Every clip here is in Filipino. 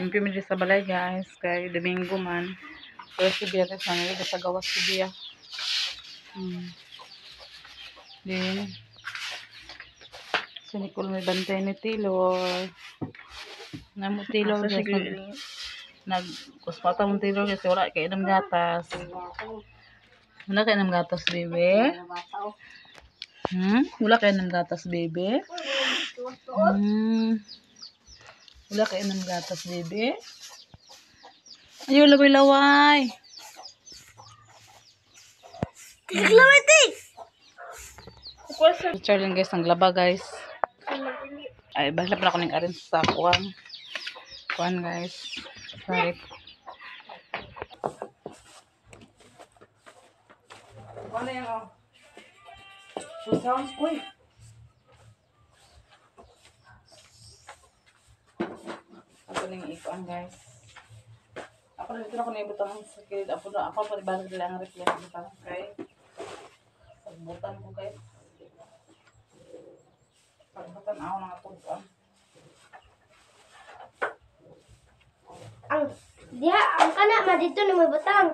kami sa balay guys. Kay Domingo man. Pero si Biyernes man nila sa gawas si Biya. Then, si Nicole may bantay ni Taylor. Namo Taylor guys. Nagkuspata mong Taylor kasi wala kay inang gatas. Wala kay inang gatas, bebe? Wala kay inang gatas, bebe? Wala kay inang gatas, bebe? Ayaw, laway-laway. Laway, ti! Charlie guys, ang laba guys. Ay, bahala pa ako ng arin sa kuwan. Kuwan guys. Sorry. Ano yan o? So sounds quick. Ako nang ikuan guys. Ako na dito na ako na ibutang sa kilid. Ako pa ibalik nila ang reflex butang kay. Pagbutan ko guys. Pagbutan ako ng atong Diha, ang kana, madito na may batang.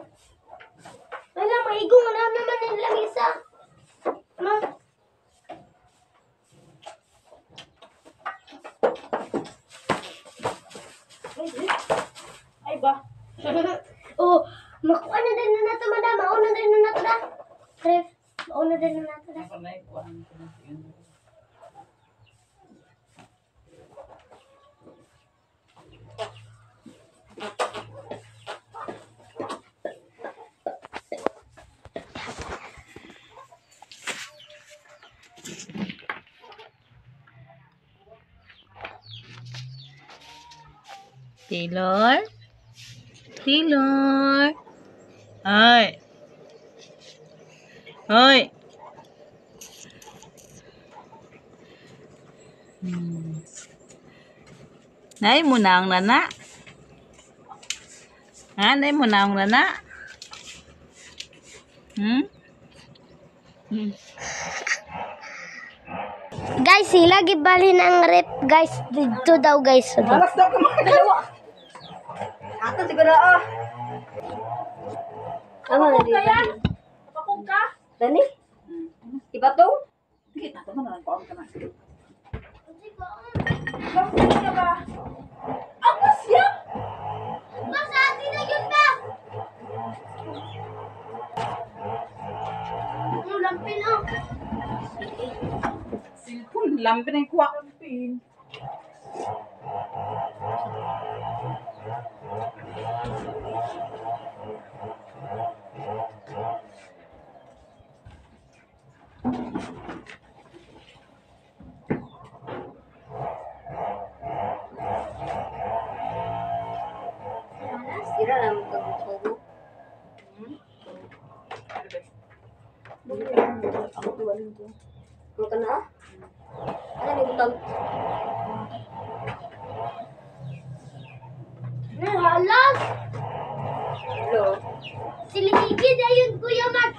Wala, maigong na naman yung lamisa. Ma. Ay ba? Oh, makuha na din na nato, madam. Mauna din na nato na. Ref, mauna din na nato na. Ako na ikuan ko na yun. Taylor? Taylor? Ay! Ay! Nay mo na ang nana? Ha? Nay mo na ang nana? Guys, sila gibali ng rep, guys. Dito daw, guys. Malas daw ka mga dalawa. Ato siguro oh. Ano na dito? Kapakog ka? Dani? Iba to? Sige, nato na lang ko ka na. Bakit ka ba? Ako siya? Basta atin na yun ba? Ano lampin oh? Silpon, lampi na yung kuha. Lampin. Sira lang ito. Ako tuwalin ko. Ano ka na? Ano yung butang? Halas! Hello? Siligigid ayun, Kuya Max!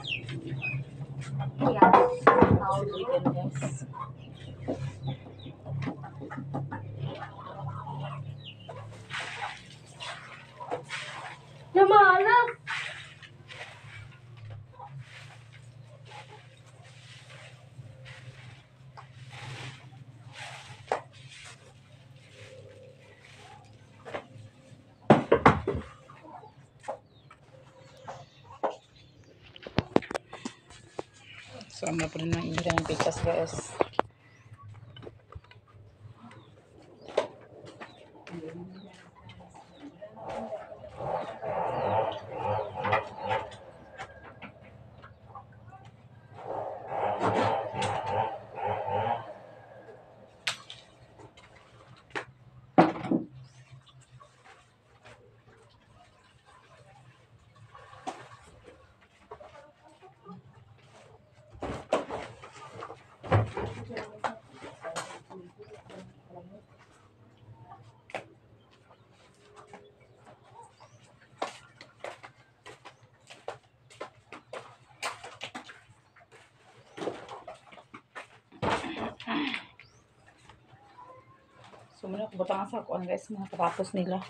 Yes. Namahalas! Sama pa rin ng irang pikas guys. So, muna ko butang sa kuan guys, mga tapos nila.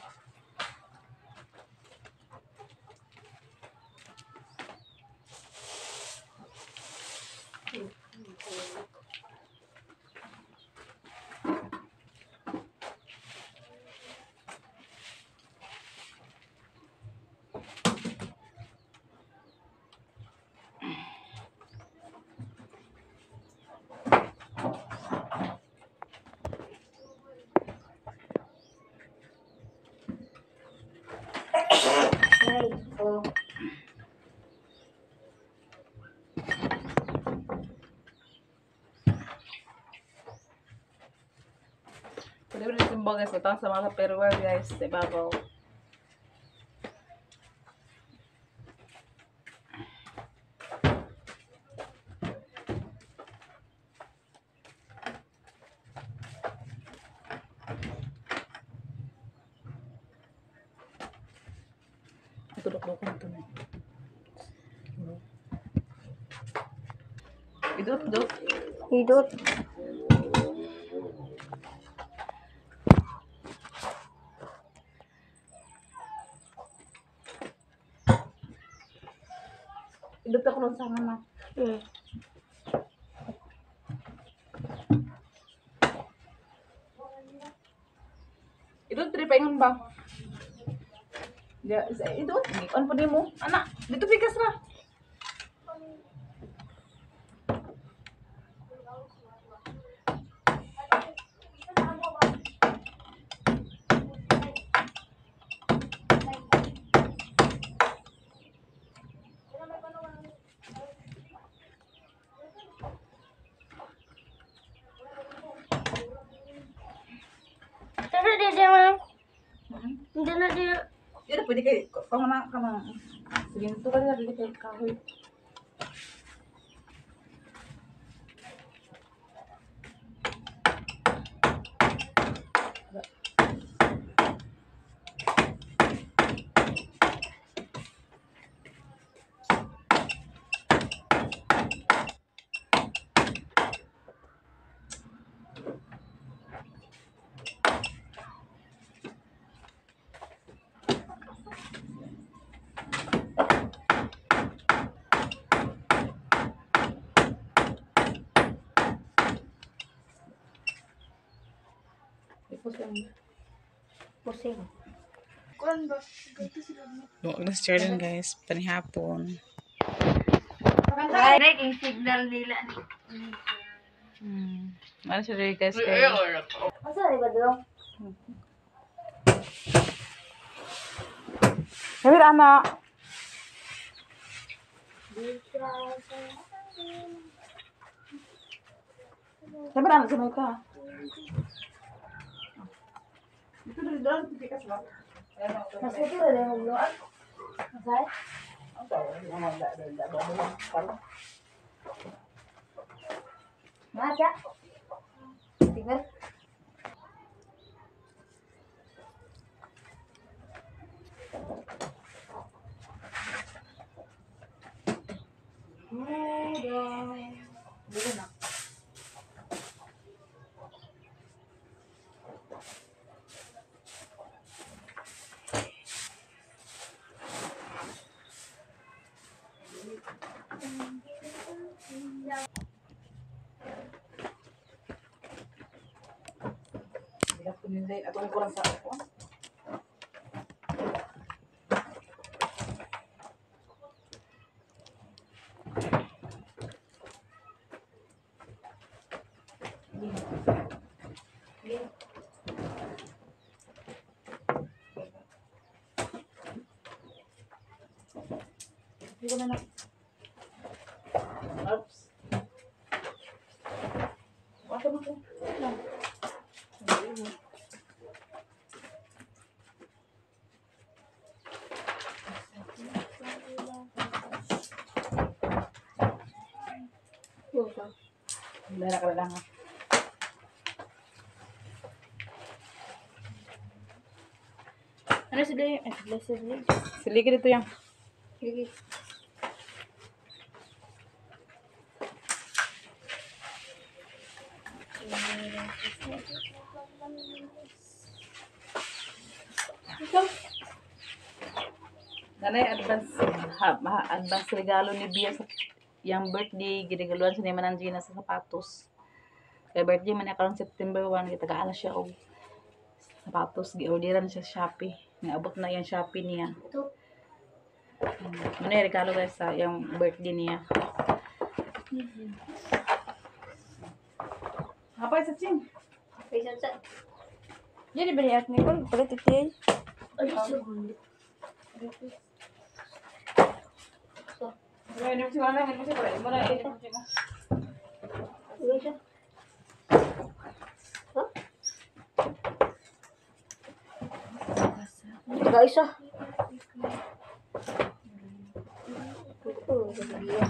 sabaw guys. Ito sa mga perware guys. Ibabaw. Tudok-dok ko ito. Idot-dot. Hidot. Idot ako nun sa mga. Hmm. Idot, tripaingon ba? Idot, ano pa din mo? Anak, dito bigas na. Pero di mo. Hindi na di. Yan, pwede kayo, ka na. Sige, ito ka na, dili kayo kahoy. Ipos lang. Pusing. Huwag na si Jordan guys, panihapon. Ay, yung signal nila. Ano siya rin guys kayo? Asa rin ba doon? Sabi anak. Sabi anak, sabay ka. Ito rin doon, tipikas ba? Mas ito rin yung luan. Masay? Ang tawag, ang mga parang. Maca. Signal. Dito na. Bilang kuninday, atong kurang sa ako. Hindi ko na na. Oops. Wala mo ko. Dala ka lang ha. Ano sila yung blessed name? Siligi dito yan. Sige. Nanay, advance regalo ni Bia sa yung birthday, ginigaluan siya ni Manang Gina sa sapatos. Kaya birthday man niya karon September 1, gitagaan na siya og sapatos, gi-orderan siya sa Shopee. Naabot na yung Shopee niya. Ito. Ano yung regalo guys sa yung birthday niya. Hapay sa chin. Pisa sa. Jadi beri at ni kon pada titik. Ay, siya. Ini mesti mana? Ini mesti apa? Mana ini mesti mana? Uy, siya. Taga isa. Oh, sabi niya.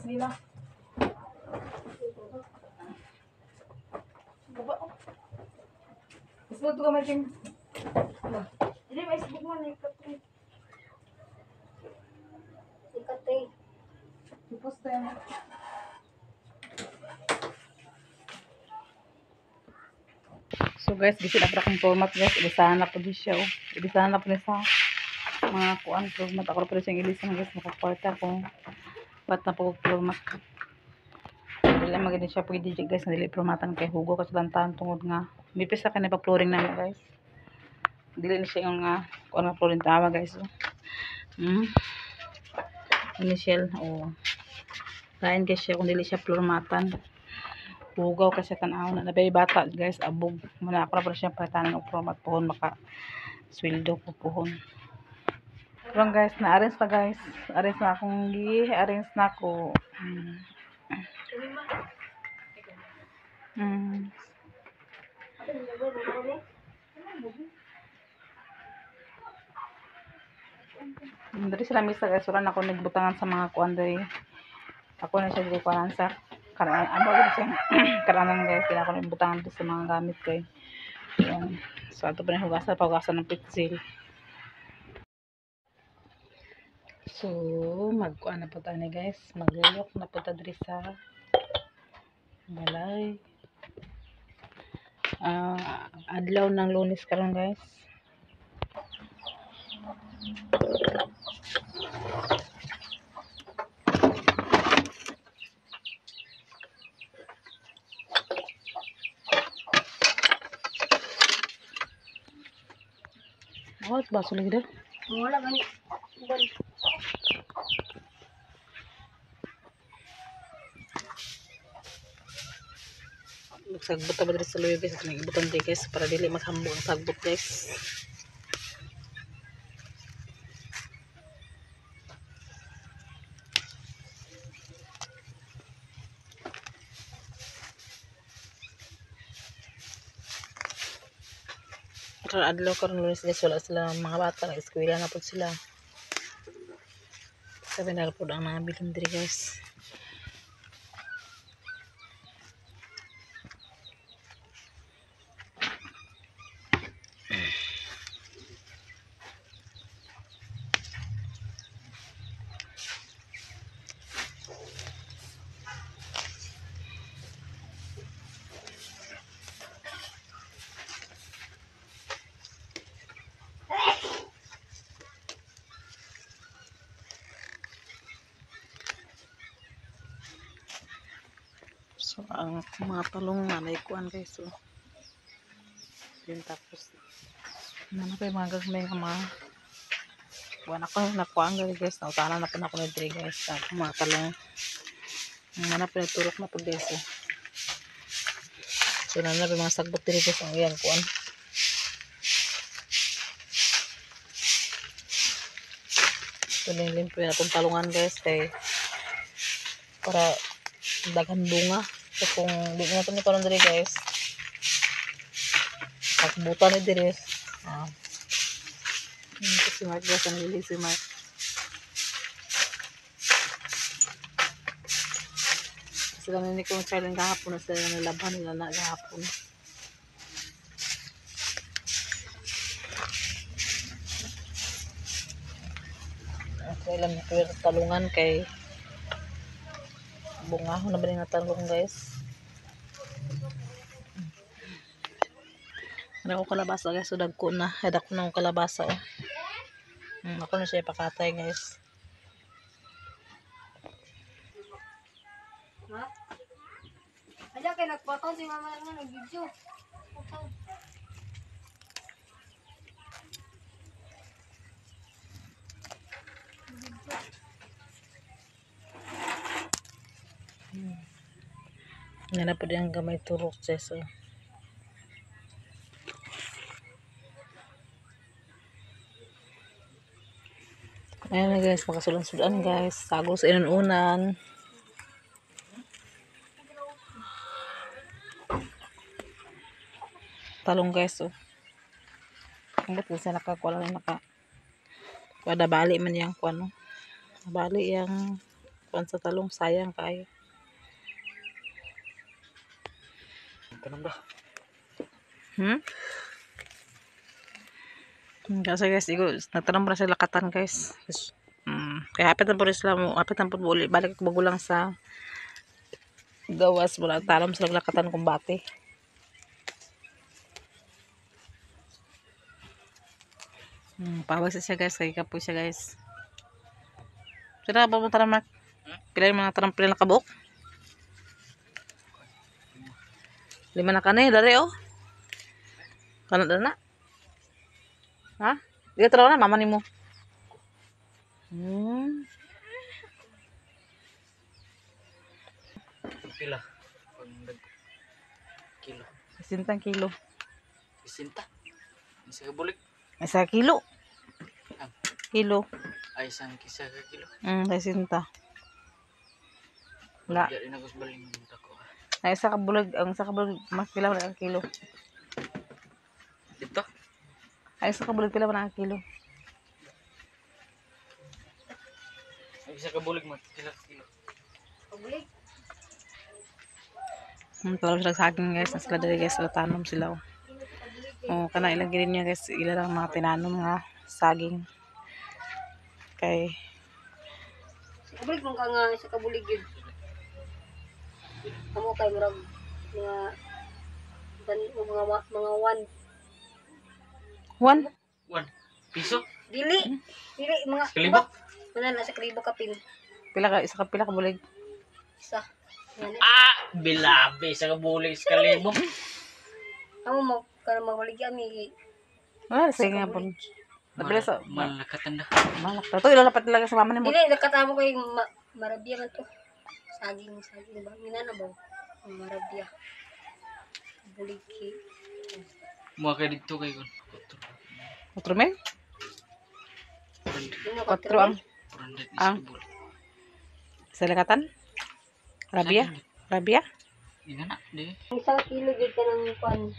Sige na. Baba. Gusto ito ka mating. Dili may isbog man ni Katrin. Sikat eh. Tapos tayo. So guys, gisin ako akong format guys. Ilisahan na po di siya. Oh. Ilisahan na po niya sa mga kuan format. Ako pa rin siyang ilisahan guys. Makakwarta kung ba't na po format. Dili maganda siya pwede dyan guys. Dili formatan kay Hugo kasi lantahan tungod nga. Mipis sa kanila pa-flooring namin guys. Dili na siya yung kuan nga flooring tawa guys. Oh. Initial. Oh. Lain guys siya kung dili siya formatan. Hugaw kasi tanaw na nabay bata guys abog muna ako na po siya patanan og format pohon maka sweldo ko pohon lang guys na arrange na guys arrange na akong arrange na ako Dari sila misa guys wala na ako nagbutangan sa mga kuan diri ako na siya gikuanan sa karaan ano ba siya karaanan guys kaya ako nagbutangan dito sa mga gamit ko yan so ato pa na hugasan ng pitsil so magkuan na po tayo guys maglulok na po tayo diri sa balay adlaw ng Lunes karon guys Awat baso lagi dah. Wala man. Magsagbot ta ba diri sa luyo guys kanang ibutan di guys para dili maghambo ang sagbot guys. Karon adlaw karon Lunes guys wala sila mga bata na eskwela na pud sila. Sabi na po ang mga bilin diri guys. So, ang mga talong na naikuan guys. So, yun tapos. Ano pa yung mga gagmay ng mga buwan ako nakuhaan guys. Nautana na po na ako na diri guys. Ang mga talong. Ano pa turok na po guys. So, na pa mga sagbot diri guys. Ang iyan kuan. So, limpyo na itong talungan guys. Kay para daghan bunga. So kung di na ito ni parang diri guys pagbutan ni diri ito si Mark guys ang lili si Mark sila na ni kong challenge kahapon na sila nilabhan nila na kahapon okay lang na talungan kay bunga na ba nga talong guys ano ko kalabasa guys so dagko na hadak ko na akong kalabasa ako na siya pakatay guys Ha? Ala kay nagpataw si mama nga nag-video. Yan na po yung gamay turok so. Ayan na guys, makasulan-sulan guys. Sago sa inununan. Talong guys oh. Hanggat kasi nakakuha lang naka. Kada bali man yang kuha no. Bali yang kuha sa talong sayang kayo. Tanong ba? Kasi guys, nagtanong pa sila lakatan guys. Kaya hapitan po rin sila mo, hapitan po ulit. Balik ko bago lang sa gawas. Wala talam sila lakatan kung bati. Pawag siya guys, kaya kapoy siya guys. Sila ba mo tanong Mark? Pila yung mga tanong pila na kabuk? 5 na kanay, dari oh. Kanot na. Ha? Di ka taraw na, mama ni mo. Pila? Pag kilo. 60 kilo. Isinta. Isa ka bulik. 1 kilo. Kilo. Ay, isang kisa ka kilo. 60. Wala. Diyan rin agos baling ng ko. Ay, isa ka bulag, ang isa ka bulag, mas pila man ang kilo. Dito? Ay, isa ka bulag, pila man ang kilo. Ay, isa ka bulik mo. Kila kilo. Public. Talaw sila sa akin guys, sila dali guys, sila tanom sila. Kana ilang gilin niya guys, ilan lang mga tinanom nga saging. Kay, Public mong ka nga sa kabulig yun. Amo kay murag mga 1. 1 piso? dili mga Kalibo? Mana nasa kalibo kapin. Isa ka bulig. Isa. Yan. Bilabi. Isa ka bulik sa kalibo. Amo mo kana mawaligyan mi. Wala, sige nga po. Nabila sa, Malakatan na. malak. Ito, ilan dapat talaga sa mama ni mo. Dili nakatamo ko yung marabia man to. Saging ba? Minana ba? Marabia. Buliki. Mga ka dito kayo. 4 men? Dino 4 ang 400 Ang? isa ka bulik. sa lakatan? Rabia? Rabia? Hindi na. Di. Isang kilo gid ka ng kwan.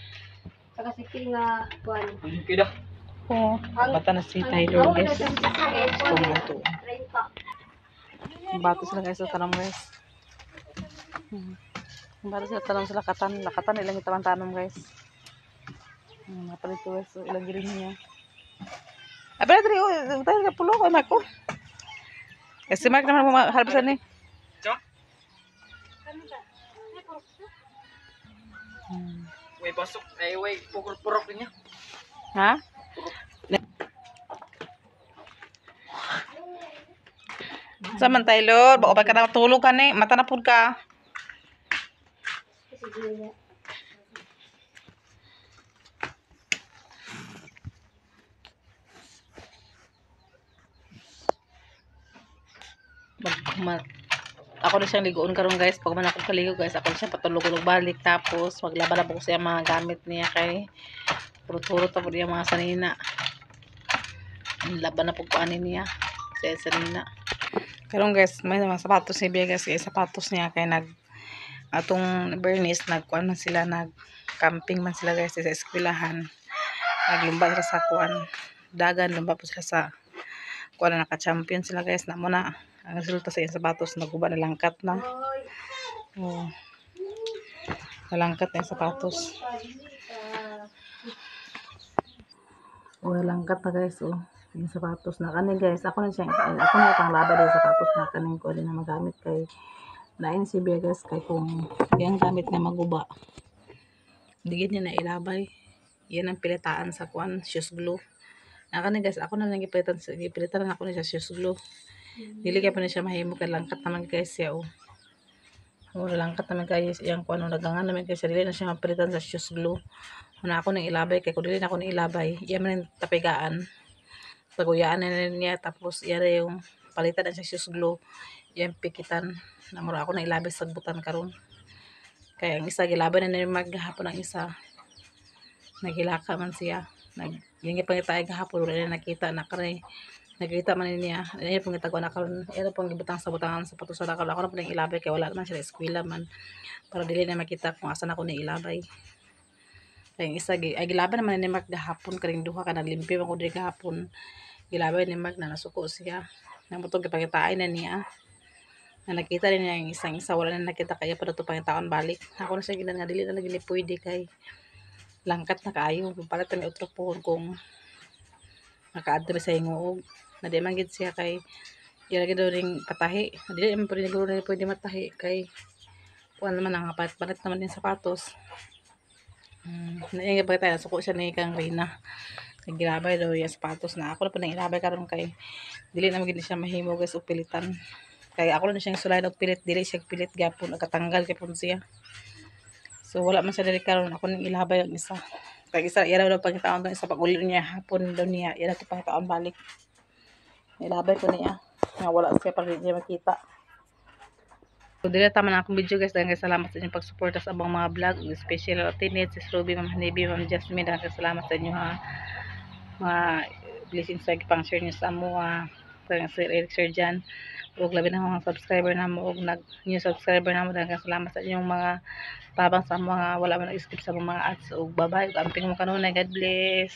Saka sikil nga kwan. Ang pida. Oo. Bata na si Tyler guys. Pumunto. 30. Bato sila guys sa tanong guys. Bato sila tanong sila lakatan ilang itawan tanong guys. Napalito guys, so ilang girin niya. Abay dali oh, tayo ka pulo ko Marco. Kasi Mark naman mo harbisan ni. Diyo? Way pasok. Ay, way pukul-purok niya. Ha? Saman Taylor, baka pa ka na tulog ka ni, mata na pud ka. Ako na siyang ligoon karon guys. Pag man ako kaligo guys, ako na siya patulog-ulog balik. Tapos maglaba-laba ko siya mga gamit niya kay puro-puro ta po niya mga sanina. Laban na po kuanin niya sa sanina. Karon guys, may mga sapatos ni Bia guys. Kaya sapatos niya kay atong Bernice nagkuan man sila, camping man sila guys sa eskwelahan. Naglumba sila sa kuan dagan, lumba po sila sa kuan na naka-champion sila guys. Na mo na ang resulta sa iyang sapatos, naguba na langkat na. Oh. Nalangkat na yung sapatos. Oh, langkat na guys. Oh, yung sapatos na kanin guys. Ako na itang laba din sapatos na kanin ko din na magamit kay lain si Bia guys. Kay kung yung gamit na maguba, digid niya na ilabay. Yan ang pilitaan sa kuan, shoes glue. Nakanin guys, ako na lang gipilitan ako na sa shoes glue. Dili kay pa na siya mahimo kay langkat naman guys siya oh. Oh, langkat naman guys yang kuno nagangan naman guys dili na siya mapilitan sa shoes glue. Una ako nang ilabay kay kun dili na ako nang ilabay, iya man tapigaan. Paguyaan na niya tapos iya yung palitan na siya shoes glue. Yang pikitan na mura ako nang ilabay sa butan karon. Kaya ang isa gilaban na ni maghapon ang isa. Naghilaka man siya. Yung ipangita ay gahapon wala na nakita na kare. Nakita man niya. Ano pong itago na karon. Ano pong gibutang sa butangan sa patos sa dakal. Ako na po nang ilabay kaya wala naman siya eskwela man. Para dili na makita kung asa na ako ni ilabay. Kaya yung isa ay gilaban naman ni Mark gahapon karing duha ka naglimpyo ako diri gahapon. Gilaban ni Mark na nasuko siya. Nang butong gipakitaan na niya. Na nakita rin niya yung isang isa wala na nakita kaya pa ito pangitaon balik. Ako na siya ginan nga dili na lagi ni pwede kay langkat na kaayo palit na may utro pohon kung naka-address sa hinguog na di man gid siya kay ilagay daw ring patahi dili man pwede matahi kay kuan naman ang palit naman din sapatos na ba tayo suko siya ni kang Rina nagilabay daw yung sapatos na ako na po nang ilabay karon kay dili na magid siya mahimo guys og pilitan kay ako na siyang sulay og pilit dili siya pilit gapon nakatanggal kay pun siya. So wala man siya diri karon ako ning ilabay ang isa. Kay isa ira daw pagkataon daw isa pag-uli niya hapon daw niya ira to pagkataon balik. Ilabay ko niya. Nga wala siya para hindi makita. So dili tama na akong video guys. Daghang salamat sa inyong pagsuporta sa abang mga vlog, especially Tinit, si Ruby, Ma'am Hanibi, Ma'am Jasmine. Daghang salamat sa inyo ha. Mga blessings sa pang-share niyo sa amo Sir Eric Sir Jan. Ug labi na mga subscriber na mo ug new subscriber na mo daghang salamat sa inyong mga tabang sa mga wala man nag-skip sa mga ads ug bye-bye ug amping mo kanunay. God bless.